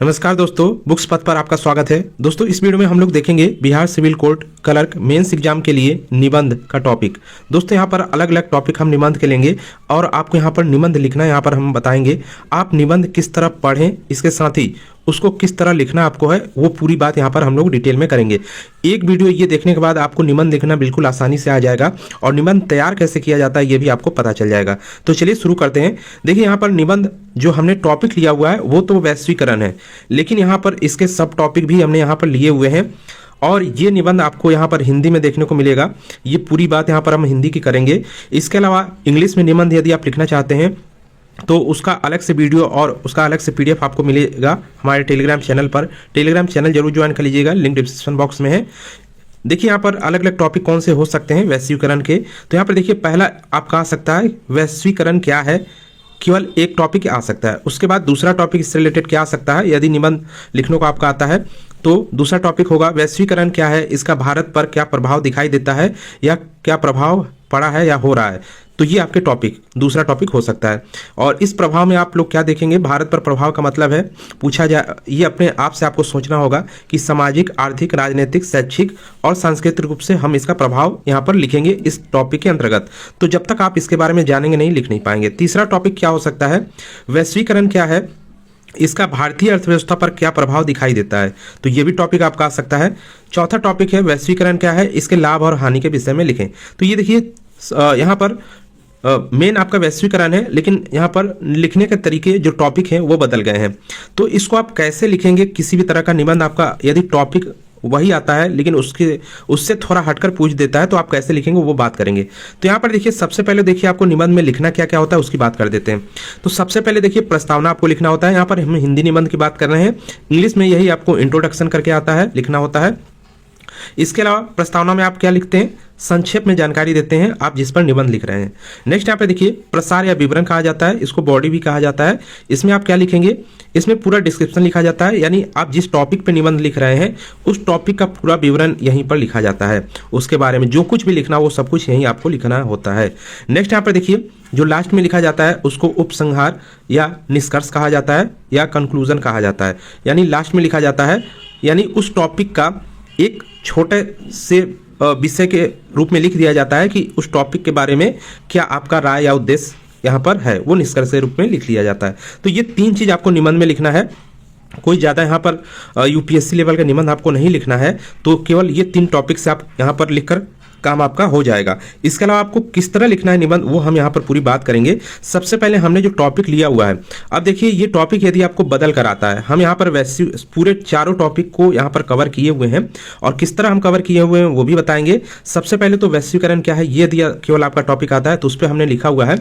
नमस्कार दोस्तों, बुक्स पथ पर आपका स्वागत है। दोस्तों इस वीडियो में हम लोग देखेंगे Bihar civil court clerk mains exam के लिए निबंध का टॉपिक। दोस्तों यहाँ पर अलग अलग टॉपिक हम निबंध के लेंगे और आपको यहाँ पर निबंध लिखना यहाँ पर हम बताएंगे। आप निबंध किस तरह पढ़ें, इसके साथ ही उसको किस तरह लिखना आपको है, वो पूरी बात यहाँ पर हम लोग डिटेल में करेंगे। एक वीडियो ये देखने के बाद आपको निबंध लिखना बिल्कुल आसानी से आ जाएगा और निबंध तैयार कैसे किया जाता है ये भी आपको पता चल जाएगा। तो चलिए शुरू करते हैं। देखिए यहाँ पर निबंध जो हमने टॉपिक लिया हुआ है वो तो वैश्वीकरण है, लेकिन यहाँ पर इसके सब टॉपिक भी हमने यहाँ पर लिए हुए हैं और ये निबंध आपको यहाँ पर हिंदी में देखने को मिलेगा। ये पूरी बात यहाँ पर हम हिंदी की करेंगे। इसके अलावा इंग्लिश में निबंध यदि आप लिखना चाहते हैं तो उसका अलग से वीडियो और उसका अलग से पीडीएफ आपको मिलेगा हमारे टेलीग्राम चैनल पर। टेलीग्राम चैनल जरूर ज्वाइन कर लीजिएगा, लिंक डिस्क्रिप्शन बॉक्स में है। देखिए यहाँ पर अलग अलग टॉपिक कौन से हो सकते हैं वैश्वीकरण के। तो यहाँ पर देखिए पहला आपका आ सकता है वैश्वीकरण क्या है, केवल एक टॉपिक आ सकता है। उसके बाद दूसरा टॉपिक इससे रिलेटेड क्या आ सकता है, यदि निबंध लिखने को आपका आता है तो दूसरा टॉपिक होगा वैश्वीकरण क्या है, इसका भारत पर क्या प्रभाव दिखाई देता है या क्या प्रभाव पड़ा है या हो रहा है। तो ये आपके टॉपिक दूसरा टॉपिक हो सकता है। और इस प्रभाव में आप लोग क्या देखेंगे, भारत पर प्रभाव का मतलब है पूछा जाए, ये अपने आप से आपको सोचना होगा कि सामाजिक, आर्थिक, राजनीतिक, शैक्षिक और सांस्कृतिक रूप से हम इसका प्रभाव यहाँ पर लिखेंगे इस टॉपिक के अंतर्गत। तो जब तक आप इसके बारे में जानेंगे नहीं, लिख नहीं पाएंगे। तीसरा टॉपिक क्या हो सकता है, वैश्वीकरण क्या है, इसका भारतीय अर्थव्यवस्था पर क्या प्रभाव दिखाई देता है। तो ये भी टॉपिक आपका आ सकता है। चौथा टॉपिक है वैश्वीकरण क्या है, इसके लाभ और हानि के विषय में लिखें। तो ये देखिए यहाँ पर मेन आपका वैश्वीकरण है, लेकिन यहाँ पर लिखने के तरीके जो टॉपिक हैं वो बदल गए हैं। तो इसको आप कैसे लिखेंगे, किसी भी तरह का निबंध आपका यदि टॉपिक वही आता है लेकिन उससे थोड़ा हटकर पूछ देता है तो आप कैसे लिखेंगे वो बात करेंगे। तो यहाँ पर देखिए सबसे पहले देखिए आपको निबंध में लिखना क्या क्या होता है उसकी बात कर देते हैं। तो सबसे पहले देखिए प्रस्तावना आपको लिखना होता है। यहाँ पर हम हिंदी निबंध की बात कर रहे हैं, इंग्लिश में यही आपको इंट्रोडक्शन करके आता है, लिखना होता है। इसके अलावा प्रस्तावना में आप क्या लिखते हैं, संक्षेप में जानकारी देते हैं आप जिस पर निबंध लिख रहे हैं। नेक्स्ट यहाँ पे देखिए प्रसार या विवरण कहा जाता है, इसको बॉडी भी कहा जाता है। इसमें आप क्या लिखेंगे, इसमें पूरा डिस्क्रिप्शन लिखा जाता है, यानी आप जिस टॉपिक पे निबंध लिख रहे हैं उस टॉपिक का पूरा विवरण यहीं पर लिखा जाता है। उसके बारे में जो कुछ भी लिखना वो सब कुछ यहीं आपको लिखना होता है। नेक्स्ट यहाँ पर देखिए जो लास्ट में लिखा जाता है उसको उपसंहार या निष्कर्ष कहा जाता है या कंक्लूजन कहा जाता है, यानी लास्ट में लिखा जाता है, यानी उस टॉपिक का एक छोटे से विषय के रूप में लिख दिया जाता है कि उस टॉपिक के बारे में क्या आपका राय या उद्देश्य यहाँ पर है, वो निष्कर्ष के रूप में लिख लिया जाता है। तो ये तीन चीज़ आपको निबंध में लिखना है। कोई ज़्यादा यहाँ पर यूपीएससी लेवल का निबंध आपको नहीं लिखना है, तो केवल ये तीन टॉपिक से आप यहाँ पर लिखकर काम आपका हो जाएगा। इसके अलावा आपको किस तरह लिखना है निबंध वो हम यहाँ पर पूरी बात करेंगे। सबसे पहले हमने जो टॉपिक लिया हुआ है, अब देखिए ये टॉपिक यदि आपको बदल कर आता है, हम यहाँ पर वैसे पूरे चारों टॉपिक को यहाँ पर कवर किए हुए हैं और किस तरह हम कवर किए हुए हैं वो भी बताएंगे। सबसे पहले तो वैश्वीकरण क्या है ये यदि केवल आपका टॉपिक आता है तो उस पर हमने लिखा हुआ है।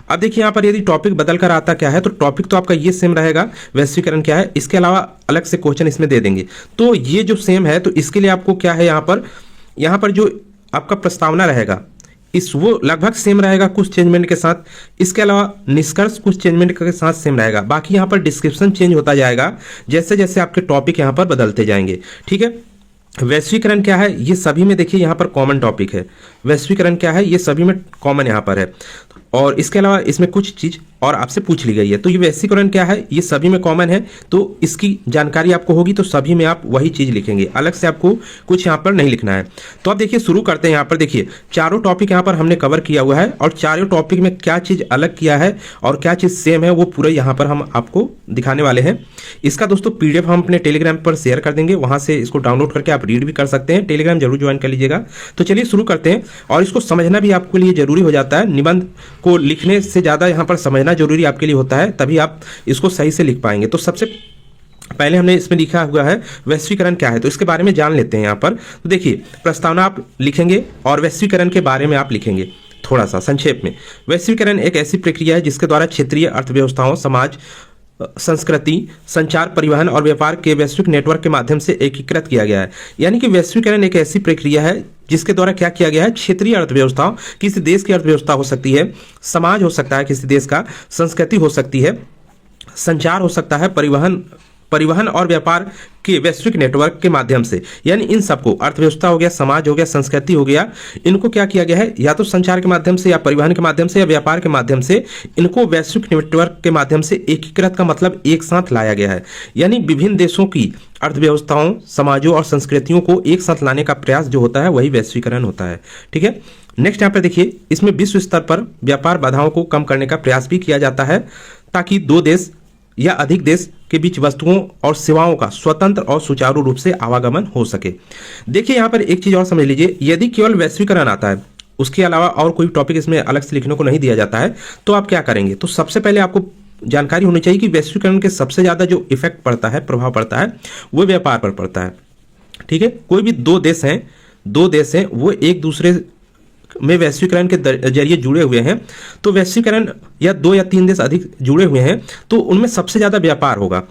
अब देखिए यहाँ पर यदि टॉपिक बदल कर आता क्या है तो टॉपिक तो आपका ये सेम रहेगा, वैश्वीकरण क्या है, इसके अलावा अलग से क्वेश्चन इसमें दे देंगे। तो ये जो सेम है तो इसके लिए आपको क्या है, यहाँ पर जो आपका प्रस्तावना रहेगा वो लगभग सेम रहेगा कुछ चेंजमेंट के साथ। इसके अलावा निष्कर्ष कुछ चेंजमेंट के साथ सेम रहेगा। बाकी यहाँ पर डिस्क्रिप्शन चेंज होता जाएगा जैसे जैसे आपके टॉपिक यहाँ पर बदलते जाएंगे। ठीक है, वैश्वीकरण क्या है ये सभी में देखिए यहाँ पर कॉमन टॉपिक है। वैश्वीकरण क्या है ये सभी में कॉमन यहाँ पर है और इसके अलावा इसमें कुछ चीज़ और आपसे पूछ ली गई है। तो ये वैश्वीकरण क्या है ये सभी में कॉमन है, तो इसकी जानकारी आपको होगी तो सभी में आप वही चीज़ लिखेंगे, अलग से आपको कुछ यहाँ पर नहीं लिखना है। तो आप देखिए शुरू करते हैं। यहाँ पर देखिए चारों टॉपिक यहाँ पर हमने कवर किया हुआ है और चारों टॉपिक में क्या चीज़ अलग किया है और क्या चीज़ सेम है वो पूरे यहाँ पर हम आपको दिखाने वाले हैं। इसका दोस्तों पीडीएफ हम अपने टेलीग्राम पर शेयर कर देंगे, वहाँ से इसको डाउनलोड करके आप रीड भी कर सकते हैं। टेलीग्राम जरूर ज्वाइन कर लीजिएगा। तो चलिए शुरू करते हैं। और इसको समझना भी आपके लिए जरूरी हो जाता है, निबंध को लिखने से ज़्यादा यहाँ पर समझना जरूरी आपके लिए होता है, तभी आप इसको सही से लिख पाएंगे। तो सबसे पहले हमने इसमें लिखा हुआ है वैश्वीकरण क्या है, तो इसके बारे में जान लेते हैं यहाँ पर। तो देखिए प्रस्तावना आप लिखेंगे और वैश्वीकरण के बारे में आप लिखेंगे थोड़ा सा संक्षेप में। वैश्वीकरण एक ऐसी प्रक्रिया है जिसके द्वारा क्षेत्रीय अर्थव्यवस्थाओं, समाज, संस्कृति, संचार, परिवहन और व्यापार के वैश्विक नेटवर्क के माध्यम से एकीकृत किया गया है। यानी कि वैश्वीकरण एक ऐसी प्रक्रिया है जिसके द्वारा क्या किया गया है, क्षेत्रीय अर्थव्यवस्थाओं, किसी देश की अर्थव्यवस्था हो सकती है, समाज हो सकता है किसी देश का, संस्कृति हो सकती है, संचार हो सकता है, परिवहन परिवहन और व्यापार के वैश्विक नेटवर्क के माध्यम से, यानी इन सबको, अर्थव्यवस्था हो गया, समाज हो गया, संस्कृति हो गया, इनको क्या किया गया है, या तो संचार के माध्यम से या परिवहन के माध्यम से या व्यापार के माध्यम से, इनको वैश्विक नेटवर्क के माध्यम से एकीकृत का मतलब एक साथ लाया गया है। यानी विभिन्न देशों की अर्थव्यवस्थाओं, समाजों और संस्कृतियों को एक साथ लाने का प्रयास जो होता है वही वैश्वीकरण होता है। ठीक है, नेक्स्ट यहाँ पे देखिए, इसमें विश्व स्तर पर व्यापार बाधाओं को कम करने का प्रयास भी किया जाता है ताकि दो देश या अधिक देश के बीच वस्तुओं और सेवाओं का स्वतंत्र और सुचारू रूप से आवागमन हो सके। देखिए यहाँ पर एक चीज और समझ लीजिए, यदि केवल वैश्वीकरण आता है, उसके अलावा और कोई टॉपिक इसमें अलग से लिखने को नहीं दिया जाता है, तो आप क्या करेंगे, तो सबसे पहले आपको जानकारी होनी चाहिए कि वैश्वीकरण के सबसे ज्यादा जो इफेक्ट पड़ता है, प्रभाव पड़ता है, वो व्यापार पर पड़ता है। ठीक है, कोई भी दो देश हैं वो एक दूसरे में वैश्वीकरण के जरिए जुड़े हुए हैं, तो वैश्वीकरण या दो या तीन देश अधिक जुड़े हुए हैं तो उनमें सबसे ज्यादा व्यापार होगा।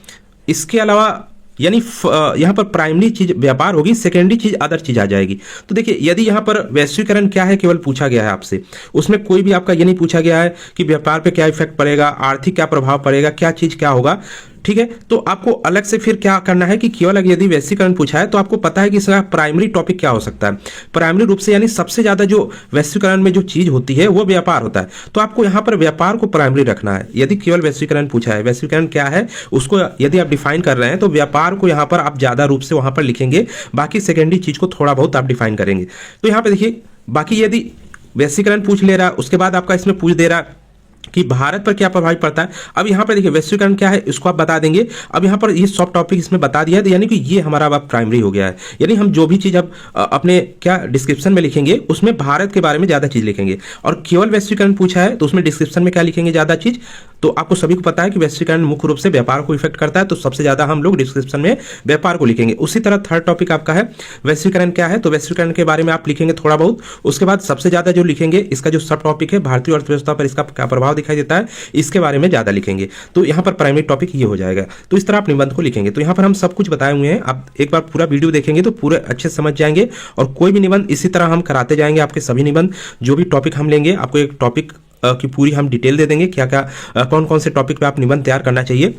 इसके अलावा यानी यहाँ पर प्राइमरी चीज व्यापार होगी, सेकेंडरी चीज अदर चीज आ जाएगी। तो देखिए, यदि यहाँ पर वैश्वीकरण क्या है केवल पूछा गया है आपसे, उसमें कोई भी आपका ये नहीं पूछा गया है कि व्यापार पे क्या इफेक्ट पड़ेगा, आर्थिक क्या प्रभाव पड़ेगा, क्या चीज क्या होगा। ठीक है, तो आपको अलग से फिर क्या करना है कि केवल यदि वैश्वीकरण पूछा है तो आपको पता है कि इसका प्राइमरी टॉपिक क्या हो सकता है, प्राइमरी रूप से, यानी सबसे ज्यादा जो वैश्वीकरण में जो चीज होती है वो व्यापार होता है। तो आपको यहाँ पर व्यापार को प्राइमरी रखना है। यदि केवल वैश्वीकरण पूछा है, वैश्वीकरण क्या है उसको यदि आप डिफाइन कर रहे हैं तो व्यापार को यहाँ पर आप ज्यादा रूप से वहां पर लिखेंगे, बाकी सेकेंडरी चीज को थोड़ा बहुत आप डिफाइन करेंगे। तो यहाँ पे देखिए, बाकी यदि वैश्वीकरण पूछ ले रहा है, उसके बाद आपका इसमें पूछ दे रहा है कि भारत पर क्या प्रभाव पड़ता है। अब यहाँ पर देखिए, वैश्वीकरण क्या है इसको आप बता देंगे। अब यहाँ पर ये सब टॉपिक इसमें बता दिया है, तो यानी कि ये हमारा अब प्राइमरी हो गया है। यानी हम जो भी चीज अब अपने क्या डिस्क्रिप्शन में लिखेंगे उसमें भारत के बारे में ज्यादा चीज लिखेंगे, और केवल वैश्वीकरण पूछा है तो उसमें डिस्क्रिप्शन में क्या लिखेंगे, ज्यादा चीज। तो आपको सभी को पता है कि वैश्वीकरण मुख्य रूप से व्यापार को इफेक्ट करता है, तो सबसे ज्यादा हम लोग डिस्क्रिप्शन में व्यापार को लिखेंगे। उसी तरह थर्ड टॉपिक आपका है वैश्वीकरण क्या है, तो वैश्वीकरण के बारे में आप लिखेंगे थोड़ा बहुत। उसके बाद सबसे ज्यादा जो लिखेंगे, इसका जो सब टॉपिक है भारतीय अर्थव्यवस्था पर इसका क्या प्रभाव दिखाई देता है, इसके बारे में ज्यादा लिखेंगे। तो यहाँ पर प्राइमरी टॉपिक ये हो जाएगा। तो इस तरह आप निबंध को लिखेंगे। तो यहाँ पर हम सब कुछ बताए हुए हैं, आप एक बार पूरा वीडियो देखेंगे तो पूरे अच्छे समझ जाएंगे। और कोई भी निबंध इसी तरह हम कराते जाएंगे, आपके सभी निबंध जो भी टॉपिक हम लेंगे, आपको एक टॉपिक की पूरी हम डिटेल दे देंगे, क्या क्या कौन कौन से टॉपिक पे आप निबंध तैयार करना चाहिए।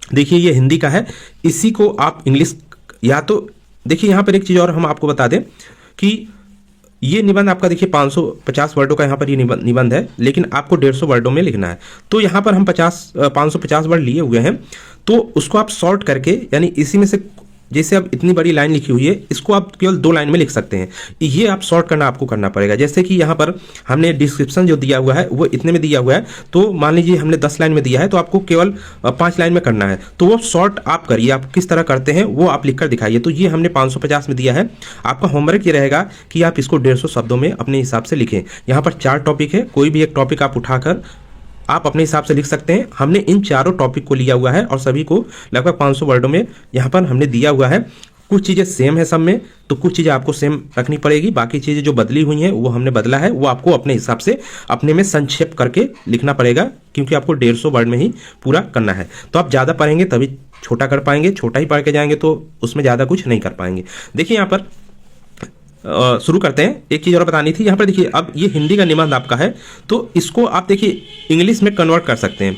देखिए, ये हिंदी का है, इसी को आप इंग्लिश, या तो देखिए यहाँ पर एक चीज और हम आपको बता दें कि ये निबंध आपका देखिए 550 वर्डों का यहाँ पर ये निबंध है, लेकिन आपको 150 वर्डों में लिखना है। तो यहाँ पर हम 550 वर्ड लिए हुए हैं, तो उसको आप शॉर्ट करके, यानी इसी में से जैसे अब इतनी बड़ी लाइन लिखी हुई है, इसको आप केवल 2 लाइन में लिख सकते हैं। ये आप शॉर्ट करना आपको करना पड़ेगा। जैसे कि यहाँ पर हमने डिस्क्रिप्शन जो दिया हुआ है वो इतने में दिया हुआ है, तो मान लीजिए हमने 10 लाइन में दिया है, तो आपको केवल 5 लाइन में करना है। तो वो शॉर्ट आप करिए, आप किस तरह करते हैं वो आप लिखकर दिखाइए। तो ये हमने 550 में दिया है। आपका होमवर्क ये रहेगा कि आप इसको 150 शब्दों में अपने हिसाब से लिखें। यहाँ पर 4 टॉपिक है, कोई भी एक टॉपिक आप उठाकर आप अपने हिसाब से लिख सकते हैं। हमने इन चारों टॉपिक को लिया हुआ है और सभी को लगभग 500 वर्डों में यहाँ पर हमने दिया हुआ है। कुछ चीज़ें सेम है सब में, तो कुछ चीज़ें आपको सेम रखनी पड़ेगी, बाकी चीज़ें जो बदली हुई हैं वो हमने बदला है, वो आपको अपने हिसाब से अपने में संक्षेप करके लिखना पड़ेगा, क्योंकि आपको 150 वर्ड में ही पूरा करना है। तो आप ज़्यादा पढ़ेंगे तभी छोटा कर पाएंगे, छोटा ही पढ़ के जाएंगे तो उसमें ज़्यादा कुछ नहीं कर पाएंगे। देखिए यहाँ पर शुरू करते हैं। एक चीज़ और बतानी थी, यहाँ पर देखिए, अब ये हिंदी का निबंध आपका है, तो इसको आप देखिए इंग्लिश में कन्वर्ट कर सकते हैं।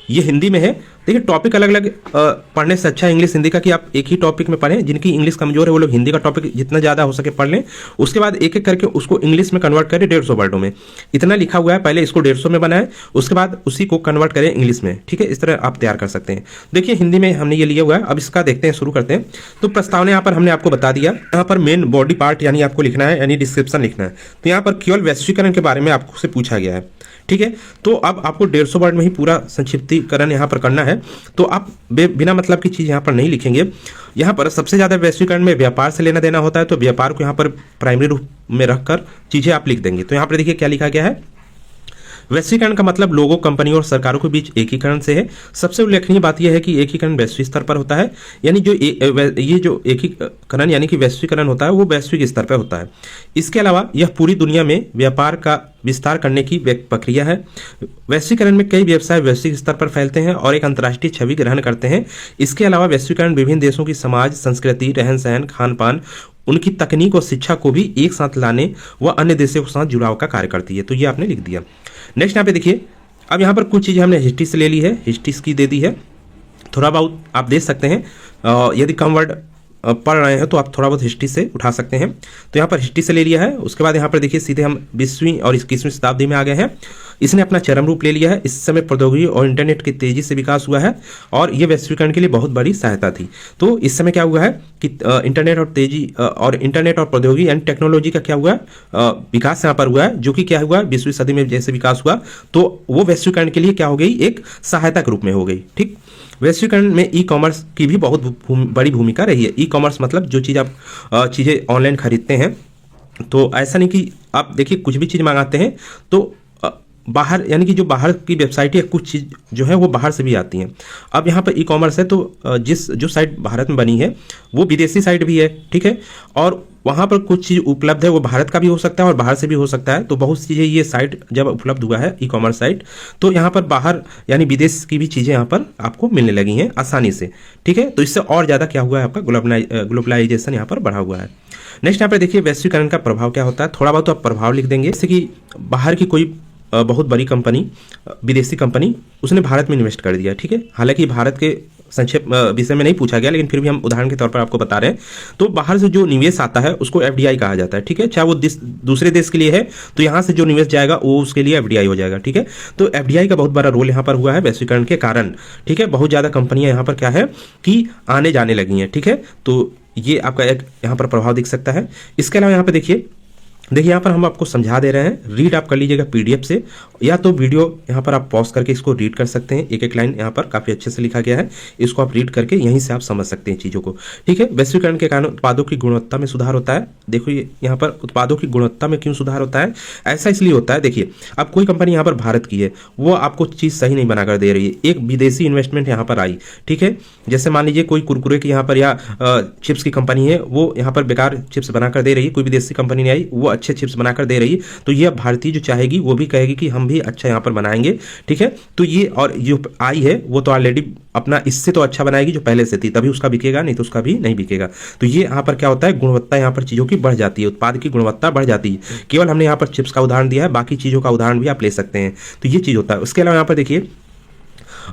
ये हिंदी में है, देखिए टॉपिक अलग अलग पढ़ने से अच्छा इंग्लिश हिंदी का कि आप एक ही टॉपिक में पढ़ें। जिनकी इंग्लिश कमजोर है वो लोग हिंदी का टॉपिक जितना ज़्यादा हो सके पढ़ लें, उसके बाद एक एक करके उसको इंग्लिश में कन्वर्ट करें 150 वर्डों में। इतना लिखा हुआ है, पहले इसको 150 में बनाएं, उसके बाद उसी को कन्वर्ट करें इंग्लिश में। ठीक है, इस तरह आप तैयार कर सकते हैं। देखिए हिंदी में हमने ये लिया हुआ है, अब इसका देखते हैं, शुरू करते हैं। तो प्रस्तावना यहाँ पर हमने आपको बता दिया, यहाँ पर मेन बॉडी पार्ट यानी आपको लिखना है, यानी डिस्क्रिप्शन लिखना है। तो यहाँ पर केवल वैश्वीकरण के बारे में आपसे पूछा गया है। ठीक है, तो अब आपको 150 वर्ड में ही पूरा संक्षिप्तीकरण यहाँ पर करना है। तो आप बिना मतलब की चीज़ यहाँ पर नहीं लिखेंगे। यहाँ पर सबसे ज़्यादा वैश्वीकरण में व्यापार से लेना देना होता है, तो व्यापार को यहाँ पर प्राइमरी रूप में रखकर चीज़ें आप लिख देंगे। तो यहाँ पर देखिए क्या लिखा गया है, वैश्वीकरण का मतलब लोगों, कंपनियों और सरकारों के बीच एकीकरण से है। सबसे उल्लेखनीय बात यह है कि एकीकरण वैश्विक स्तर पर होता है, यानी ये जो एकीकरण यानी कि वैश्वीकरण होता है वो वैश्विक स्तर पर होता है। इसके अलावा यह पूरी दुनिया में व्यापार का विस्तार करने की प्रक्रिया है। वैश्वीकरण में कई व्यवसाय वैश्विक स्तर पर फैलते हैं और एक अंतर्राष्ट्रीय छवि ग्रहण करते हैं। इसके अलावा वैश्वीकरण विभिन्न देशों की समाज, संस्कृति, रहन सहन, खान पान, उनकी तकनीक और शिक्षा को भी एक साथ लाने व अन्य देशों के साथ जुड़ाव का कार्य करती है। तो ये आपने लिख दिया। नेक्स्ट यहाँ पे देखिए, अब यहाँ पर कुछ चीज़ें हमने हिस्ट्री से ले ली है, हिस्ट्री की दे दी है। थोड़ा बहुत आप देख सकते हैं। यदि कम वर्ड पढ़ रहे हैं तो आप थोड़ा बहुत हिस्ट्री से उठा सकते हैं। तो यहाँ पर हिस्ट्री से ले लिया है। उसके बाद यहाँ पर देखिए सीधे हम 20वीं और 21वीं शताब्दी में आ गए हैं। इसने अपना चरम रूप ले लिया है। इस समय प्रौद्योगिकी और इंटरनेट की तेजी से विकास हुआ है और ये वैश्वीकरण के लिए बहुत बड़ी सहायता थी। तो इस समय क्या हुआ है कि इंटरनेट और प्रौद्योगिकी एंड टेक्नोलॉजी का क्या हुआ है, विकास यहाँ पर हुआ है, जो कि क्या हुआ 20वीं सदी में जैसे विकास हुआ तो वो वैश्वीकरण के लिए क्या हो गई, एक सहायता के रूप में हो गई। ठीक, वैश्वीकरण में ई कॉमर्स की भी बहुत बड़ी भूमिका रही है। ई कॉमर्स मतलब जो चीज़ आप चीज़ें ऑनलाइन खरीदते हैं, तो ऐसा नहीं कि आप देखिए कुछ भी चीज़ मंगाते हैं तो बाहर, यानी कि जो बाहर की वेबसाइट है कुछ चीज़ जो है वो बाहर से भी आती हैं। अब यहाँ पर ई कॉमर्स है तो जो साइट भारत में बनी है वो विदेशी साइट भी है, ठीक है, और वहाँ पर कुछ चीज़ उपलब्ध है वो भारत का भी हो सकता है और बाहर से भी हो सकता है। तो बहुत सी चीज़ें ये साइट जब उपलब्ध हुआ है ई कॉमर्स साइट, तो यहाँ पर बाहर यानी विदेश की भी चीज़ें यहाँ पर आपको मिलने लगी हैं आसानी से, ठीक है। तो इससे और ज़्यादा क्या हुआ है, आपका ग्लोबलाइजेशन यहाँ पर बढ़ा हुआ है। नेक्स्ट यहाँ पर देखिए वैश्वीकरण का प्रभाव क्या होता है। थोड़ा बहुत आप प्रभाव लिख देंगे, जैसे कि बाहर की कोई बहुत बड़ी कंपनी, विदेशी कंपनी, उसने भारत में इन्वेस्ट कर दिया, ठीक है। हालांकि भारत के संक्षेप विषय में नहीं पूछा गया, लेकिन फिर भी हम उदाहरण के तौर पर आपको बता रहे हैं। तो बाहर से जो निवेश आता है उसको एफडीआई कहा जाता है, ठीक है। चाहे वो दूसरे देश के लिए है तो यहाँ से जो निवेश जाएगा वो उसके लिए एफडीआई हो जाएगा, ठीक है। तो एफडीआई का बहुत बड़ा रोल यहाँ पर हुआ है वैश्वीकरण के कारण, ठीक है। बहुत ज़्यादा कंपनियाँ यहाँ पर क्या है कि आने जाने लगी हैं, ठीक है। तो ये आपका एक यहाँ पर प्रभाव दिख सकता है। इसके अलावा यहाँ पर देखिए यहाँ पर हम आपको समझा दे रहे हैं, रीड आप कर लीजिएगा पीडीएफ से, या तो वीडियो यहाँ पर आप पॉज करके इसको रीड कर सकते हैं। एक एक लाइन यहाँ पर काफ़ी अच्छे से लिखा गया है, इसको आप रीड करके यहीं से आप समझ सकते हैं चीज़ों को, ठीक है। वैश्वीकरण के कारण उत्पादों की गुणवत्ता में सुधार होता है। देखो ये यहाँ पर उत्पादों की गुणवत्ता में क्यों सुधार होता है, ऐसा इसलिए होता है, देखिए अब कोई कंपनी यहाँ पर भारत की है, वो आपको चीज़ सही नहीं बनाकर दे रही है, एक विदेशी इन्वेस्टमेंट यहाँ पर आई, ठीक है। जैसे मान लीजिए कोई कुरकुरे की यहाँ पर या चिप्स की कंपनी है, वो यहाँ पर बेकार चिप्स बनाकर दे रही है, कोई विदेशी कंपनी नहीं आई, वो अच्छे चिप्स बनाकर दे रही है, तो ये भारतीय जो चाहेगी वो भी कहेगी कि हम भी अच्छा यहाँ पर बनाएंगे, ठीक है। तो ये और जो आई है वो तो ऑलरेडी अपना इससे तो अच्छा बनाएगी जो पहले से थी, तभी उसका बिकेगा, नहीं तो उसका भी नहीं बिकेगा। तो ये यहाँ पर क्या होता है, गुणवत्ता यहाँ पर चीज़ों की बढ़ जाती है, उत्पाद की गुणवत्ता बढ़ जाती है। केवल हमने यहाँ पर चिप्स का उदाहरण दिया है, बाकी चीज़ों का उदाहरण भी आप ले सकते हैं। तो ये चीज़ होता है। उसके अलावा यहाँ पर देखिए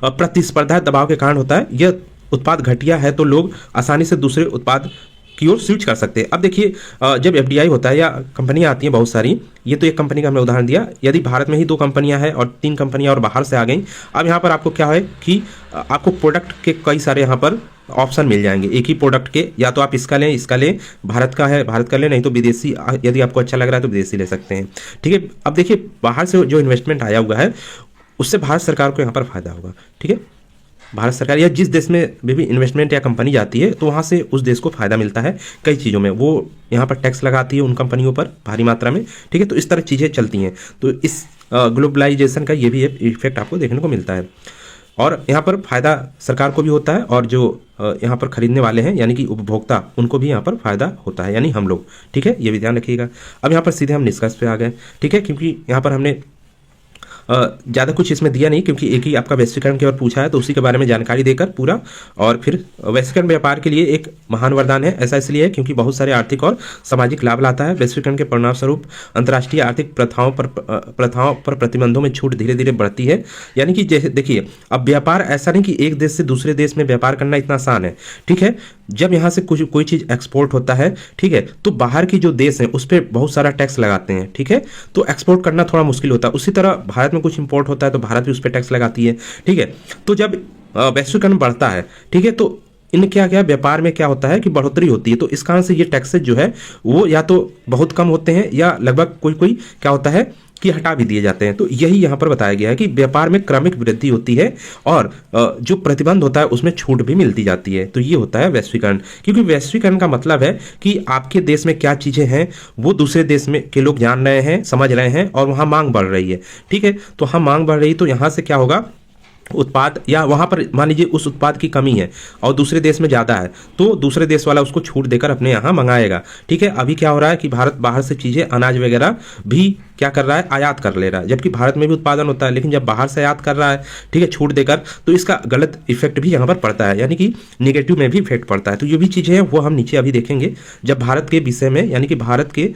प्रतिस्पर्धा दबाव के कारण होता है। यह उत्पाद घटिया है तो लोग आसानी से दूसरे उत्पाद की ओर स्विच कर सकते हैं। अब देखिए जब एफडीआई होता है या कंपनियां आती हैं बहुत सारी, ये तो एक कंपनी का हमने उदाहरण दिया, यदि भारत में ही 2 कंपनियां हैं और 3 कंपनियां और बाहर से आ गई, अब यहाँ पर आपको क्या है कि आपको प्रोडक्ट के कई सारे यहाँ पर ऑप्शन मिल जाएंगे एक ही प्रोडक्ट के, या तो आप इसका लें, भारत का है भारत का लें, नहीं तो विदेशी, यदि आपको अच्छा लग रहा है तो विदेशी ले सकते हैं, ठीक है। अब देखिए बाहर से जो इन्वेस्टमेंट आया हुआ है उससे भारत सरकार को यहाँ पर फायदा होगा, ठीक है। भारत सरकार या जिस देश में भी इन्वेस्टमेंट या कंपनी जाती है तो वहाँ से उस देश को फायदा मिलता है कई चीज़ों में, वो यहाँ पर टैक्स लगाती है उन कंपनियों पर भारी मात्रा में, ठीक है। तो इस तरह चीज़ें चलती हैं। तो इस ग्लोबलाइजेशन का ये भी एक इफेक्ट आपको देखने को मिलता है और यहाँ पर फायदा सरकार को भी होता है और जो यहाँ पर खरीदने वाले हैं यानी कि उपभोक्ता, उनको भी यहाँ पर फायदा होता है, यानी हम लोग, ठीक है। ये भी ध्यान रखिएगा। अब यहाँ पर सीधे हम निष्कर्ष पे आ गए, ठीक है, क्योंकि यहाँ पर हमने ज़्यादा कुछ इसमें दिया नहीं, क्योंकि एक ही आपका वैश्वीकरण के बारे में पूछा है तो उसी के बारे में जानकारी देकर पूरा, और फिर वैश्वीकरण व्यापार के लिए एक महान वरदान है। ऐसा इसलिए है क्योंकि बहुत सारे आर्थिक और सामाजिक लाभ लाता है। वैश्वीकरण के परिणाम स्वरूप अंतर्राष्ट्रीय आर्थिक प्रथाओं पर प्रतिबंधों में छूट धीरे धीरे बढ़ती है। यानी कि जैसे देखिए अब व्यापार ऐसा नहीं कि एक देश से दूसरे देश में व्यापार करना इतना आसान है, ठीक है। जब यहाँ से कोई चीज़ एक्सपोर्ट होता है, ठीक है, तो बाहर की जो देश हैं उस पर बहुत सारा टैक्स लगाते हैं, ठीक है। तो एक्सपोर्ट करना थोड़ा मुश्किल होता है। उसी तरह भारत में कुछ इंपोर्ट होता है तो भारत भी उस पर टैक्स लगाती है, ठीक है। तो जब वैश्वीकरण बढ़ता है, ठीक है, तो इन क्या व्यापार में क्या होता है कि बढ़ोतरी होती है। तो इस कारण से ये टैक्सेस जो है वो या तो बहुत कम होते हैं या लगभग कोई क्या होता है कि हटा भी दिए जाते हैं। तो यही यहाँ पर बताया गया है कि व्यापार में क्रमिक वृद्धि होती है और जो प्रतिबंध होता है उसमें छूट भी मिलती जाती है। तो ये होता है वैश्वीकरण, क्योंकि वैश्वीकरण का मतलब है कि आपके देश में क्या चीज़ें हैं वो दूसरे देश में के लोग जान रहे हैं, समझ रहे हैं और वहाँ मांग बढ़ रही है, ठीक है। तो हाँ मांग बढ़ रही, तो यहाँ से क्या होगा, उत्पाद या वहाँ पर मान लीजिए उस उत्पाद की कमी है और दूसरे देश में ज़्यादा है तो दूसरे देश वाला उसको छूट देकर अपने यहाँ मंगाएगा, ठीक है। अभी क्या हो रहा है कि भारत बाहर से चीज़ें अनाज वगैरह भी क्या कर रहा है, आयात कर ले रहा है, जबकि भारत में भी उत्पादन होता है, लेकिन जब बाहर से आयात कर रहा है, ठीक है, छूट देकर, तो इसका गलत इफेक्ट भी यहाँ पर पड़ता है, यानी कि नेगेटिव में भी इफेक्ट पड़ता है। तो ये भी चीज़ें हैं वो हम नीचे अभी देखेंगे जब भारत के विषय में, यानी कि भारत के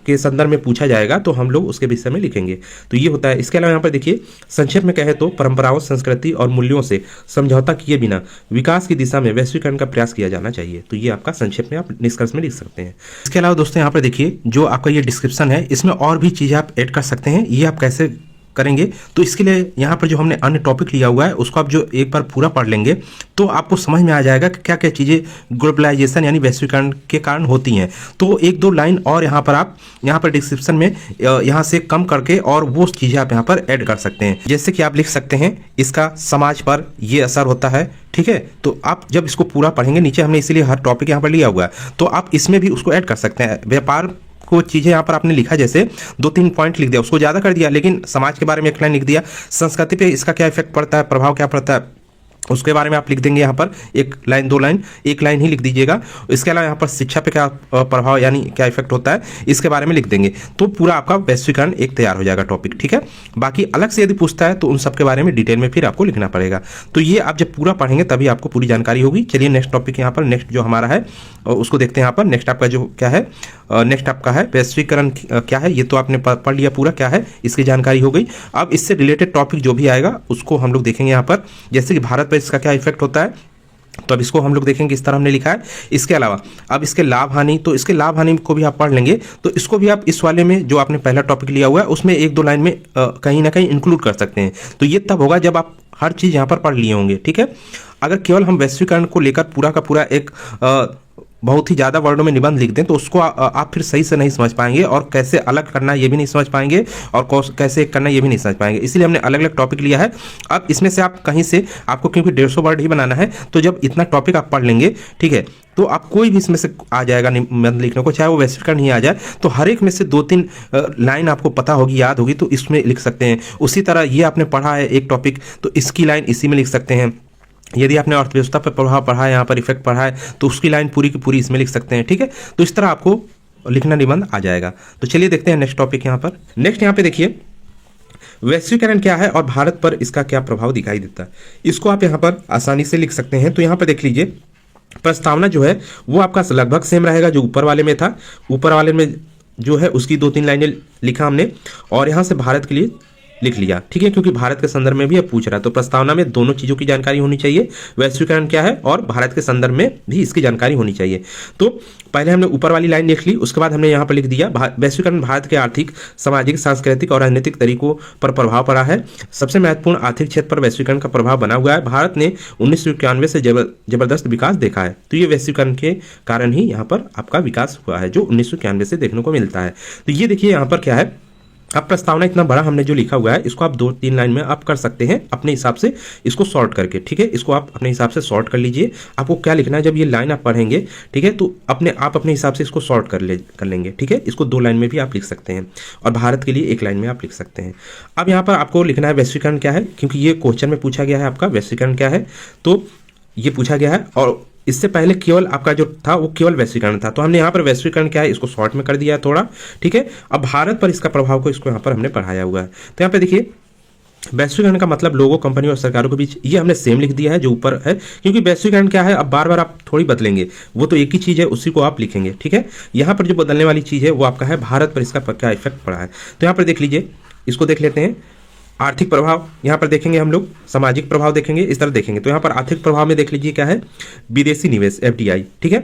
के संदर्भ में पूछा जाएगा तो हम लोग उसके विषय में लिखेंगे। तो ये होता है। इसके अलावा यहाँ पर देखिए संक्षेप में कहे तो परंपराओं, संस्कृति और मूल्यों से समझौता किए बिना विकास की दिशा में वैश्वीकरण का प्रयास किया जाना चाहिए। तो ये आपका संक्षेप में आप निष्कर्ष में लिख सकते हैं। इसके अलावा दोस्तों यहाँ पर देखिए जो आपका ये डिस्क्रिप्शन है इसमें और भी चीज़ें आप ऐड कर सकते हैं। ये आप कैसे करेंगे तो इसके लिए यहाँ पर जो हमने अन्य टॉपिक लिया हुआ है उसको आप जो एक बार पूरा पढ़ लेंगे तो आपको समझ में आ जाएगा कि क्या क्या चीज़ें ग्लोबलाइजेशन यानी वैश्वीकरण के कारण होती हैं। तो एक दो लाइन और यहाँ पर आप यहाँ पर डिस्क्रिप्शन में यहाँ से कम करके और वो चीज़ें आप यहाँ पर ऐड कर सकते हैं। जैसे कि आप लिख सकते हैं इसका समाज पर ये असर होता है, ठीक है। तो आप जब इसको पूरा पढ़ेंगे, नीचे हमने इसीलिए हर टॉपिक यहाँ पर लिया हुआ है, तो आप इसमें भी उसको ऐड कर सकते हैं। व्यापार को चीज़ें यहाँ पर आपने लिखा, जैसे 2-3 पॉइंट लिख दिया, उसको ज़्यादा कर दिया, लेकिन समाज के बारे में एक लाइन लिख दिया, संस्कृति पे इसका क्या इफेक्ट पड़ता है, प्रभाव क्या पड़ता है उसके बारे में आप लिख देंगे। यहाँ पर 1 लाइन 2 लाइन, 1 लाइन ही लिख दीजिएगा। इसके अलावा यहाँ पर शिक्षा पे क्या प्रभाव यानी क्या इफेक्ट होता है इसके बारे में लिख देंगे। तो पूरा आपका वैश्वीकरण एक तैयार हो जाएगा टॉपिक, ठीक है। बाकी अलग से यदि पूछता है तो उन सब के बारे में डिटेल में फिर आपको लिखना पड़ेगा। तो ये आप जब पूरा पढ़ेंगे तभी आपको पूरी जानकारी होगी। चलिए नेक्स्ट टॉपिक यहाँ पर नेक्स्ट जो हमारा है उसको देखते हैं। यहाँ पर नेक्स्ट आपका जो क्या है, नेक्स्ट आपका है वैश्वीकरण क्या है। ये तो आपने पढ़ लिया पूरा क्या है, इसकी जानकारी हो गई। अब इससे रिलेटेड टॉपिक जो भी आएगा उसको हम लोग देखेंगे यहाँ पर, जैसे कि भारत पर इसका क्या इफेक्ट होता है, तो अब इसको हम लोग देखेंगे किस तरह हमने लिखा है। इसके अलावा अब इसके लाभ हानि, तो इसके लाभ हानि को भी आप पढ़ लेंगे। तो इसको भी आप इस वाले में जो आपने पहला टॉपिक लिया हुआ है उसमें 1-2 लाइन में कहीं ना कहीं इंक्लूड कर सकते हैं। तो ये तब होगा जब आप हर चीज़ यहाँ पर पढ़ लिए होंगे, ठीक है। अगर केवल हम वैश्वीकरण को लेकर पूरा का पूरा एक बहुत ही ज़्यादा वर्डों में निबंध लिख दें तो उसको आप फिर सही से नहीं समझ पाएंगे, और कैसे अलग करना ये भी नहीं समझ पाएंगे, और कैसे करना ये भी नहीं समझ पाएंगे। इसलिए हमने अलग अलग टॉपिक लिया है। अब इसमें से आप कहीं से आपको क्योंकि 150 वर्ड ही बनाना है, तो जब इतना टॉपिक आप पढ़ लेंगे, ठीक है, तो आप कोई भी इसमें से आ जाएगा निबंध लिखने को, चाहे वो वैश्वीकरण ही आ जाए, तो हर एक में से 2-3 लाइन आपको पता होगी, याद होगी, तो इसमें लिख सकते हैं। उसी तरह ये आपने पढ़ा है एक टॉपिक, तो इसकी लाइन इसी में लिख सकते हैं। यदि आपने अर्थव्यवस्था पर प्रभाव पढ़ा है, यहाँ पर इफेक्ट पढ़ा है, तो उसकी लाइन पूरी की पूरी इसमें लिख सकते हैं, ठीक है। तो इस तरह आपको लिखना निबंध आ जाएगा। तो चलिए देखते हैं नेक्स्ट टॉपिक यहाँ पर। नेक्स्ट यहाँ पे देखिए वैश्वीकरण क्या है और भारत पर इसका क्या प्रभाव दिखाई देता है, इसको आप यहाँ पर आसानी से लिख सकते हैं। तो यहाँ पर देख लीजिए प्रस्तावना जो है वो आपका लगभग सेम रहेगा जो ऊपर वाले में था। ऊपर वाले में जो है उसकी 2-3 लाइनें लिखा हमने, और यहाँ से भारत के लिए लिख लिया, ठीक है, क्योंकि भारत के संदर्भ में भी अब पूछ रहा है। तो प्रस्तावना में दोनों चीज़ों की जानकारी होनी चाहिए, वैश्वीकरण क्या है और भारत के संदर्भ में भी इसकी जानकारी होनी चाहिए। तो पहले हमने ऊपर वाली लाइन लिख ली, उसके बाद हमने यहाँ पर लिख दिया वैश्वीकरण भारत के आर्थिक, सामाजिक, सांस्कृतिक और राजनीतिक तरीकों पर प्रभाव पड़ा है। सबसे महत्वपूर्ण आर्थिक क्षेत्र पर वैश्वीकरण का प्रभाव बना हुआ है। भारत ने 1991 से जबरदस्त विकास देखा है। तो ये वैश्वीकरण के कारण ही यहाँ पर आपका विकास हुआ है जो 1991 से देखने को मिलता है। तो ये देखिए यहाँ पर क्या है, अब प्रस्तावना इतना बड़ा हमने जो लिखा हुआ है इसको आप 2-3 लाइन में आप कर सकते हैं अपने हिसाब से, इसको सॉर्ट करके, ठीक है। इसको आप अपने हिसाब से सॉर्ट कर लीजिए। आपको क्या लिखना है जब ये लाइन आप पढ़ेंगे, ठीक है, तो अपने हिसाब से इसको सॉर्ट कर लेंगे, ठीक है। इसको 2 लाइन में भी आप लिख सकते हैं, और भारत के लिए 1 लाइन में आप लिख सकते हैं। अब यहाँ पर आपको लिखना है वैश्वीकरण क्या है, क्योंकि ये क्वेश्चन में पूछा गया है आपका वैश्वीकरण क्या है, तो ये पूछा गया है। और इससे पहले केवल आपका जो था वो केवल वैश्वीकरण था, तो हमने यहाँ पर वैश्वीकरण क्या है इसको शॉर्ट में कर दिया है थोड़ा, ठीक है। अब भारत पर इसका प्रभाव को इसको यहाँ पर हमने पढ़ाया हुआ है। तो यहाँ पे देखिए वैश्वीकरण का मतलब लोगों, कंपनियों और सरकारों के बीच, ये हमने सेम लिख दिया है जो ऊपर है, क्योंकि वैश्वीकरण क्या है अब बार बार आप थोड़ी बदलेंगे, वो तो एक ही चीज़ है उसी को आप लिखेंगे, ठीक है। यहाँ पर जो बदलने वाली चीज़ है वो आपका है भारत पर इसका क्या इफेक्ट पड़ा है। तो यहाँ पर देख लीजिए, इसको देख लेते हैं। आर्थिक प्रभाव यहाँ पर देखेंगे हम लोग, सामाजिक प्रभाव देखेंगे, इस तरह देखेंगे। तो यहाँ पर आर्थिक प्रभाव में देख लीजिए क्या है, विदेशी निवेश FDI, ठीक है।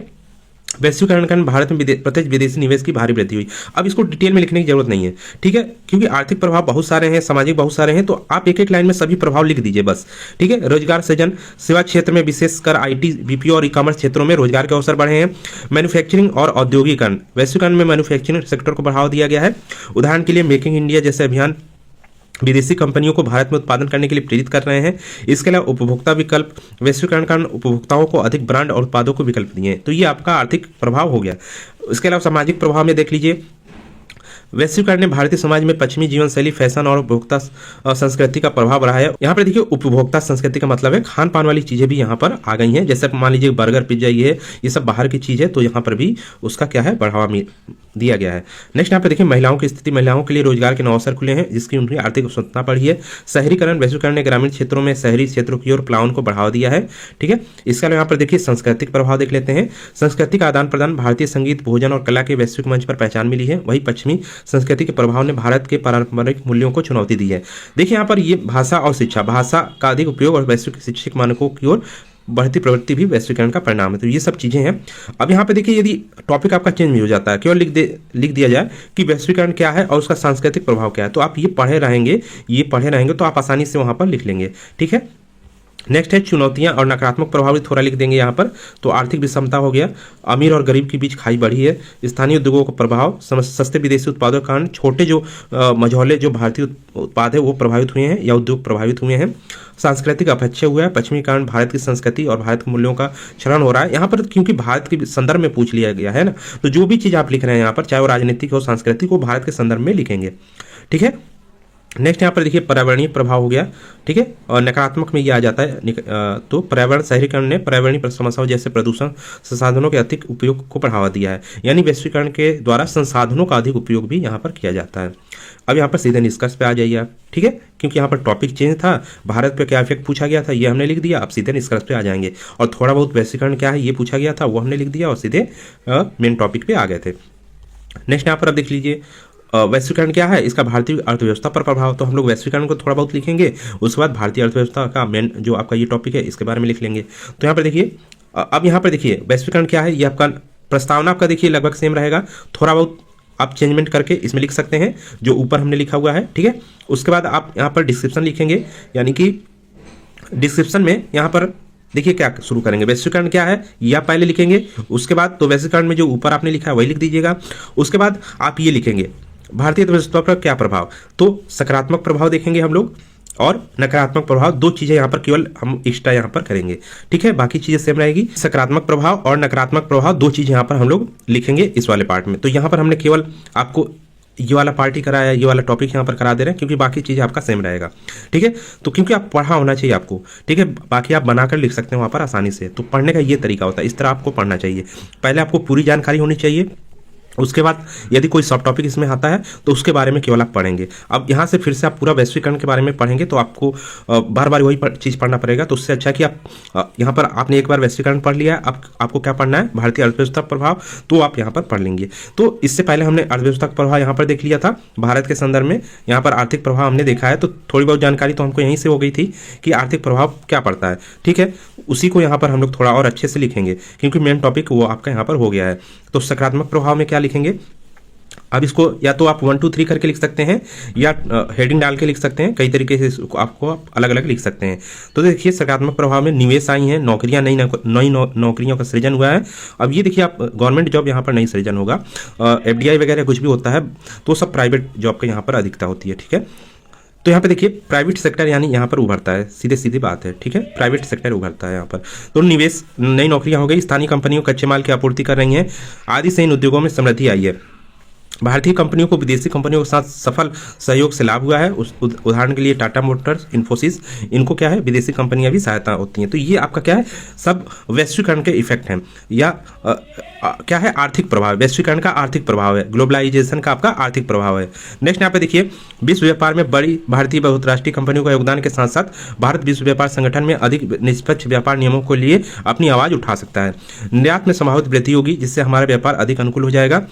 वैश्वीकरण के कारण भारत में प्रत्यक्ष विदेशी निवेश की भारी वृद्धि हुई। अब इसको डिटेल में लिखने की जरूरत नहीं है, ठीक है, क्योंकि आर्थिक प्रभाव बहुत सारे हैं, सामाजिक बहुत सारे हैं, तो आप 1-1 लाइन में सभी प्रभाव लिख दीजिए बस, ठीक है। रोजगार सृजन, सेवा क्षेत्र में विशेषकर IT, BPO और ई-कॉमर्स क्षेत्रों में रोजगार के अवसर बढ़े हैं। मैन्युफैक्चरिंग और औद्योगिकरण, वैश्वीकरण में मैन्युफैक्चरिंग सेक्टर को बढ़ावा दिया गया है। उदाहरण के लिए मेक इन इंडिया जैसे अभियान विदेशी कंपनियों को भारत में उत्पादन करने के लिए प्रेरित कर रहे हैं। इसके अलावा उपभोक्ता विकल्प, वैश्वीकरण कारण उपभोक्ताओं को अधिक ब्रांड और उत्पादों को विकल्प दिए हैं। तो ये आपका आर्थिक प्रभाव हो गया। इसके अलावा सामाजिक प्रभाव में देख लीजिए, वैश्वीकरण ने भारतीय समाज में पश्चिमी जीवन शैली, फैशन और उपभोक्ता संस्कृति का प्रभाव बढ़ा है। यहाँ पर देखिए उपभोक्ता संस्कृति का मतलब है खान पान वाली चीजें भी यहाँ पर आ गई हैं। जैसे मान लीजिए बर्गर, पिज्जा, ये सब बाहर की चीज है, तो यहाँ पर भी उसका क्या है, बढ़ावा दिया गया है। नेक्स्ट यहाँ पे देखिए महिलाओं की स्थिति, महिलाओं के लिए रोजगार के नए अवसर खुले हैं, जिसकी उनकी आर्थिक स्वतंत्रता बढ़ी है। शहरीकरण, वैश्वीकरण ने ग्रामीण क्षेत्रों में शहरी क्षेत्रों की ओर पलायन को बढ़ावा दिया है। ठीक है, इसके अलावा यहाँ पर देखिए सांस्कृतिक प्रभाव देख लेते हैं। संस्कृति का आदान प्रदान, भारतीय संगीत, भोजन और कला के वैश्विक मंच पर पहचान मिली है। वही पश्चिमी संस्कृति के प्रभाव ने भारत के पारंपरिक मूल्यों को चुनौती दी है। देखिए यहाँ पर ये भाषा और शिक्षा, भाषा का अधिक उपयोग और वैश्विक शैक्षिक मानकों की ओर बढ़ती प्रवृत्ति भी वैश्वीकरण का परिणाम है। तो ये सब चीजें हैं। अब यहाँ पे देखिए यदि टॉपिक आपका चेंज भी हो जाता है, केवल लिख दिया जाए कि वैश्वीकरण क्या है और उसका सांस्कृतिक प्रभाव क्या है, तो आप ये पढ़े रहेंगे तो आप आसानी से वहां पर लिख लेंगे। ठीक है, नेक्स्ट है चुनौतियां और नकारात्मक प्रभाव भी थोड़ा लिख देंगे यहाँ पर। तो आर्थिक विषमता हो गया, अमीर और गरीब के बीच खाई बढ़ी है, स्थानीय उद्योगों का प्रभाव, सस्ते विदेशी उत्पादों के कारण छोटे जो मझौले जो भारतीय उत्पाद है वो प्रभावित हुए हैं या उद्योग प्रभावित हुए हैं। सांस्कृतिक अपक्षय हुआ है, पश्चिमी कारण भारत की संस्कृति और भारत के मूल्यों का क्षरण हो रहा है। यहाँ पर क्योंकि भारत के संदर्भ में पूछ लिया गया है ना, तो जो भी चीज़ आप लिख रहे हैं यहाँ पर, चाहे वो राजनीतिक हो, सांस्कृतिक हो, भारत के संदर्भ में लिखेंगे। ठीक है, नेक्स्ट यहाँ पर देखिए पर्यावरणीय प्रभाव हो गया। ठीक है, और नकारात्मक में ये आ जाता है तो पर्यावरण, शहरीकरण ने पर्यावरणीय समस्याओं जैसे प्रदूषण, संसाधनों के अधिक उपयोग को बढ़ावा दिया है। यानी वैश्वीकरण के द्वारा संसाधनों का अधिक उपयोग भी यहाँ पर किया जाता है। अब यहाँ पर सीधे निष्कर्ष पे आ जाइए आप। ठीक है, क्योंकि यहाँ पर टॉपिक चेंज था, भारत पे क्या इफेक्ट पूछा गया था ये हमने लिख दिया, अब सीधे निष्कर्ष पे आ जाएंगे। और थोड़ा बहुत वैश्वीकरण क्या है ये पूछा गया था, वो हमने लिख दिया और सीधे मेन टॉपिक पे आ गए थे। नेक्स्ट यहाँ पर अब देख लीजिए वैश्वीकरण क्या है, इसका भारतीय अर्थव्यवस्था पर प्रभाव। तो हम लोग वैश्वीकरण को थोड़ा बहुत लिखेंगे, उसके बाद भारतीय अर्थव्यवस्था का मेन जो आपका ये टॉपिक है इसके बारे में लिख लेंगे। तो यहाँ पर देखिए अब यहाँ पर देखिए वैश्वीकरण क्या है, ये आपका प्रस्तावना आपका देखिए लगभग सेम रहेगा, थोड़ा बहुत आप चेंजमेंट करके इसमें लिख सकते हैं जो ऊपर हमने लिखा हुआ है। ठीक है, उसके बाद आप यहाँ पर डिस्क्रिप्शन लिखेंगे, यानी कि डिस्क्रिप्शन में यहाँ पर देखिए क्या शुरू करेंगे, वैश्वीकरण क्या है ये आप पहले लिखेंगे, उसके बाद तो वैश्वीकरण में जो ऊपर आपने लिखा है वही लिख दीजिएगा। उसके बाद आप ये लिखेंगे भारतीय अर्थव्यवस्था पर क्या प्रभाव, तो सकारात्मक प्रभाव देखेंगे हम लोग और नकारात्मक प्रभाव, दो चीजें यहाँ पर केवल हम एक्स्ट्रा यहाँ पर करेंगे। ठीक है, बाकी चीजें सेम रहेगी। सकारात्मक प्रभाव और नकारात्मक प्रभाव दो चीजें यहाँ पर हम लोग लिखेंगे इस वाले पार्ट में। तो यहाँ पर हमने केवल आपको ये वाला पार्ट ही कराया, ये वाला टॉपिक यहाँ पर करा दे रहे हैं क्योंकि बाकी चीज़ आपका सेम रहेगा। ठीक है, तो क्योंकि आप पढ़ा होना चाहिए आपको। ठीक है, बाकी आप बनाकर लिख सकते हैं वहाँ पर आसानी से। तो पढ़ने का ये तरीका होता है, इस तरह आपको पढ़ना चाहिए। पहले आपको पूरी जानकारी होनी चाहिए, उसके बाद यदि कोई सब टॉपिक इसमें आता है तो उसके बारे में केवल आप पढ़ेंगे। अब यहाँ से फिर से आप पूरा वैश्वीकरण के बारे में पढ़ेंगे तो आपको बार बार वही चीज़ पढ़ना पड़ेगा। तो उससे अच्छा कि आप यहाँ पर आपने एक बार वैश्वीकरण पढ़ लिया, अब आपको क्या पढ़ना है, भारतीय अर्थव्यवस्था प्रभाव, तो आप यहाँ पर पढ़ लेंगे। तो इससे पहले हमने अर्थव्यवस्था का प्रभाव यहाँ पर देख लिया था भारत के संदर्भ में, यहाँ पर आर्थिक प्रभाव हमने देखा है। तो थोड़ी बहुत जानकारी तो हमको यहीं से हो गई थी कि आर्थिक प्रभाव क्या पड़ता है। ठीक है, उसी को यहाँ पर हम लोग थोड़ा और अच्छे से लिखेंगे क्योंकि मेन टॉपिक वो आपका यहाँ पर हो गया है। तो सकारात्मक प्रभाव में क्या लिखेंगे, अब इसको या तो आप 1 2 3 करके लिख सकते हैं या हेडिंग डाल के लिख सकते हैं, कई तरीके से इसको आपको आप अलग अलग लिख सकते हैं। तो देखिए सकारात्मक प्रभाव में निवेश आई है, नौकरियां नई नौकरियों का सृजन हुआ है। अब ये देखिए आप गवर्नमेंट जॉब यहाँ पर नहीं सृजन होगा, FDI वगैरह कुछ भी होता है तो सब प्राइवेट जॉब का यहाँ पर अधिकता होती है। ठीक है, तो यहाँ पे देखिए प्राइवेट सेक्टर यानी यहाँ पर उभरता है, सीधे सीधी बात है। ठीक है, प्राइवेट सेक्टर उभरता है यहाँ पर। तो निवेश, नई नौकरियां हो गई, स्थानीय कंपनियों कच्चे माल की आपूर्ति कर रही हैं आदि से इन उद्योगों में समृद्धि आई है। भारतीय कंपनियों को विदेशी कंपनियों के साथ सफल सहयोग से लाभ हुआ है। उदाहरण के लिए टाटा मोटर्स, इन्फोसिस, इनको क्या है विदेशी कंपनियां भी सहायता होती हैं। तो ये आपका क्या है, सब वैश्वीकरण के इफेक्ट हैं या क्या है, आर्थिक प्रभाव। वैश्वीकरण का आर्थिक प्रभाव है, ग्लोबलाइजेशन का आपका आर्थिक प्रभाव है। नेक्स्ट यहाँ पे देखिए विश्व व्यापार में बड़ी भारतीय बहुराष्ट्रीय कंपनियों का योगदान के साथ साथ भारत विश्व व्यापार संगठन में अधिक निष्पक्ष व्यापार नियमों के लिए अपनी आवाज उठा सकता है। निर्यात में संभावित वृद्धि होगी जिससे हमारा व्यापार अधिक अनुकूल हो जाएगा।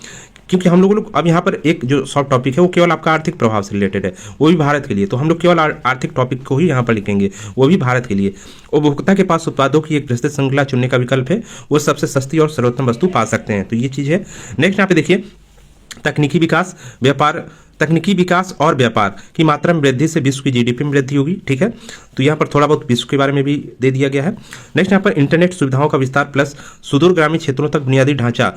क्योंकि हम लोग अब यहाँ पर एक जो शॉर्ट टॉपिक है वो केवल आपका आर्थिक प्रभाव से रिलेटेड है, वो भी भारत के लिए। तो हम लोग केवल आर्थिक टॉपिक को ही यहाँ पर लिखेंगे, वो भी भारत के लिए। उपभोक्ता के पास उत्पादों की एक विस्तृत श्रृंखला चुनने का विकल्प है, वो सबसे सस्ती और सर्वोत्तम वस्तु पा सकते हैं। तो ये चीज़ है। नेक्स्ट यहाँ पे देखिए तकनीकी विकास और व्यापार की मात्रा में वृद्धि से विश्व की GDP में वृद्धि होगी। ठीक है, तो यहाँ पर थोड़ा बहुत विश्व के बारे में भी दे दिया गया है। नेक्स्ट यहाँ पर इंटरनेट सुविधाओं का विस्तार प्लस सुदूर ग्रामीण क्षेत्रों तक बुनियादी ढांचा,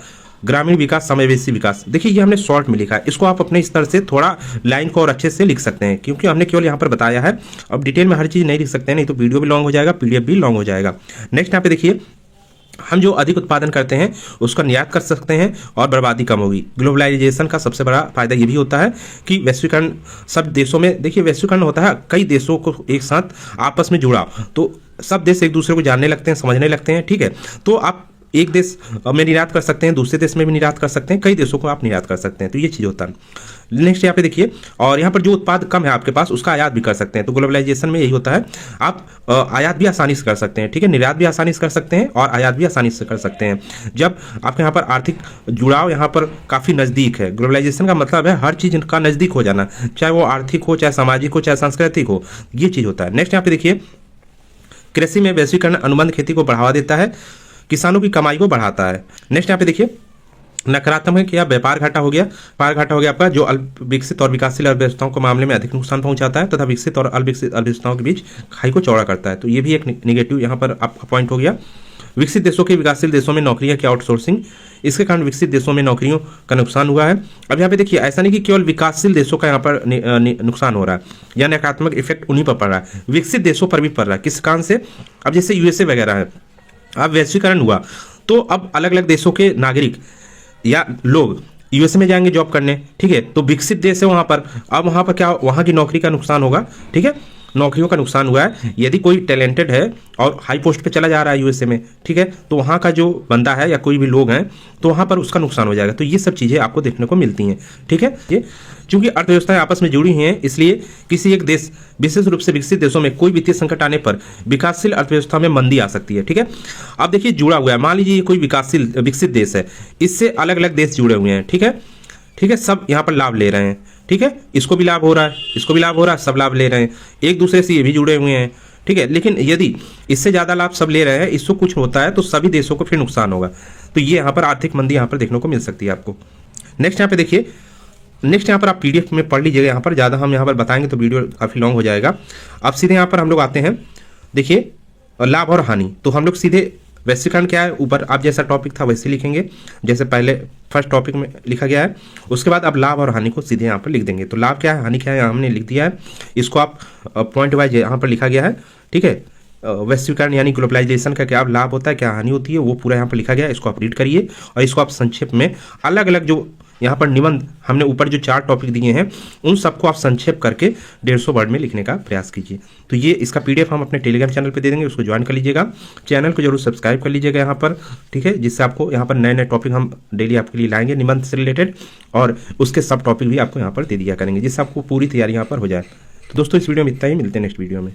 ग्रामीण विकास, समावेशी विकास। देखिए ये हमने शॉर्ट में लिखा है, इसको आप अपने स्तर से थोड़ा लाइन को और अच्छे से लिख सकते हैं क्योंकि हमने केवल यहाँ पर बताया है। अब डिटेल में हर चीज़ नहीं लिख सकते हैं, नहीं तो वीडियो भी लॉन्ग हो जाएगा, PDF भी लॉन्ग हो जाएगा। नेक्स्ट यहाँ पे देखिए हम जो अधिक उत्पादन करते हैं उसका निर्यात कर सकते हैं और बर्बादी कम होगी। ग्लोबलाइजेशन का सबसे बड़ा फायदा ये भी होता है कि वैश्वीकरण सब देशों में, देखिए वैश्वीकरण होता है कई देशों को एक साथ आपस में जुड़ा, तो सब देश एक दूसरे को जानने लगते हैं, समझने लगते हैं, ठीक है। तो आप एक देश में निर्यात कर सकते हैं, दूसरे देश में भी निर्यात कर सकते हैं, कई देशों को आप निर्यात कर सकते हैं, तो ये चीज़ होता है। नेक्स्ट यहाँ पे देखिए, और यहाँ पर जो उत्पाद कम है आपके पास उसका आयात भी कर सकते हैं। तो ग्लोबलाइजेशन में यही होता है, आप आयात भी आसानी से कर सकते हैं, ठीक है, निर्यात भी आसानी से कर सकते हैं और आयात भी आसानी से कर सकते हैं जब आपके यहाँ पर आर्थिक जुड़ाव यहाँ पर काफ़ी नज़दीक है। ग्लोबलाइजेशन का मतलब है हर चीज़ का नज़दीक हो जाना, चाहे वो आर्थिक हो, चाहे सामाजिक हो, चाहे सांस्कृतिक हो, ये चीज़ होता है। नेक्स्ट यहाँ पे देखिए, कृषि में वैश्वीकरण अनुबंध खेती को बढ़ावा देता है, किसानों की कमाई को बढ़ाता है। नेक्स्ट यहाँ पे देखिए, नकारात्मक है क्या, व्यापार घाटा हो गया। व्यापार घाटा हो गया आपका, जो अल्प विकसित और विकासशील अर्थव्यवस्थाओं के मामले में अधिक नुकसान पहुंचाता है तथा विकसित और अल्पविकसित अर्थव्यवस्थाओं के बीच खाई को चौड़ा करता है। तो ये भी एक निगेटिव यहाँ पर आपका पॉइंट हो गया। विकसित देशों के विकासशील देशों में नौकरियां की आउटसोर्सिंग, इसके कारण विकसित देशों में नौकरियों का नुकसान हुआ है। अब यहाँ पे देखिए, ऐसा नहीं कि केवल विकासशील देशों का यहाँ पर नुकसान हो रहा है या नकारात्मक इफेक्ट उन्हीं पर पड़ रहा है, विकसित देशों पर भी पड़ रहा है। किस कारण से, अब जैसे यूएसए वगैरह है, अब वैश्वीकरण हुआ तो अब अलग अलग देशों के नागरिक या लोग यूएसए में जाएंगे जॉब करने, ठीक है। तो विकसित देश है वहाँ पर, अब वहाँ पर क्या, वहाँ की नौकरी का नुकसान होगा, ठीक है, नौकरियों का नुकसान हुआ है। यदि कोई टैलेंटेड है और हाई पोस्ट पे चला जा रहा है यूएसए में, ठीक है, तो वहाँ का जो बंदा है या कोई भी लोग हैं तो वहाँ पर उसका नुकसान हो जाएगा। तो ये सब चीज़ें आपको देखने को मिलती हैं, ठीक है। ये चूंकि अर्थव्यवस्थाएं आपस में जुड़ी हुई हैं, इसलिए किसी एक देश, विशेष रूप से विकसित देशों में कोई वित्तीय संकट आने पर विकासशील अर्थव्यवस्था में मंदी आ सकती है, ठीक है। अब देखिए जुड़ा हुआ है, मान लीजिए कोई विकासशील विकसित देश है, इससे अलग अलग देश जुड़े हुए हैं, ठीक है, ठीक है, सब यहाँ पर लाभ ले रहे हैं, ठीक है, इसको भी लाभ हो रहा है, इसको भी लाभ हो रहा है, सब लाभ ले रहे हैं, एक दूसरे से ये भी जुड़े हुए हैं, ठीक है। लेकिन यदि इससे ज़्यादा लाभ सब ले रहे हैं, इसको कुछ होता है तो सभी देशों को फिर नुकसान होगा। तो ये यहाँ पर आर्थिक मंदी यहाँ पर देखने को मिल सकती है आपको। नेक्स्ट यहाँ पे देखिए, नेक्स्ट यहाँ पर आप पीडीएफ में पढ़ लीजिएगा, यहाँ पर ज़्यादा हम यहाँ पर बताएंगे तो वीडियो काफ़ी लॉन्ग हो जाएगा। अब सीधे यहाँ पर हम लोग आते हैं, देखिए लाभ और हानि। तो हम लोग सीधे वैश्वीकरण क्या है, ऊपर आप जैसा टॉपिक था वैसे लिखेंगे, जैसे पहले फर्स्ट टॉपिक में लिखा गया है। उसके बाद अब लाभ और हानि को सीधे यहाँ पर लिख देंगे। तो लाभ क्या है, हानि क्या है, हमने लिख दिया है, इसको आप पॉइंट वाइज यहाँ पर लिखा गया है, ठीक है। वैश्वीकरण यानी ग्लोबलाइजेशन का क्या लाभ होता है, क्या हानि होती है, वो पूरा यहाँ पर लिखा गया है। इसको आप रीड करिए और इसको आप संक्षेप में अलग अलग जो यहाँ पर निबंध हमने ऊपर जो 4 टॉपिक दिए हैं उन सबको आप संक्षेप करके 150 वर्ड में लिखने का प्रयास कीजिए। तो ये इसका पीडीएफ हम अपने टेलीग्राम चैनल पे दे देंगे, उसको ज्वाइन कर लीजिएगा। चैनल को जरूर सब्सक्राइब कर लीजिएगा यहाँ पर, ठीक है, जिससे आपको यहाँ पर नए नए टॉपिक हम डेली आपके लिए लाएंगे निबंध से रिलेटेड, और उसके सब टॉपिक भी आपको यहाँ पर दे दिया करेंगे, जिससे आपको पूरी तैयारी यहाँ पर हो जाए। तो दोस्तों इस वीडियो में इतना ही, मिलते हैं नेक्स्ट वीडियो में।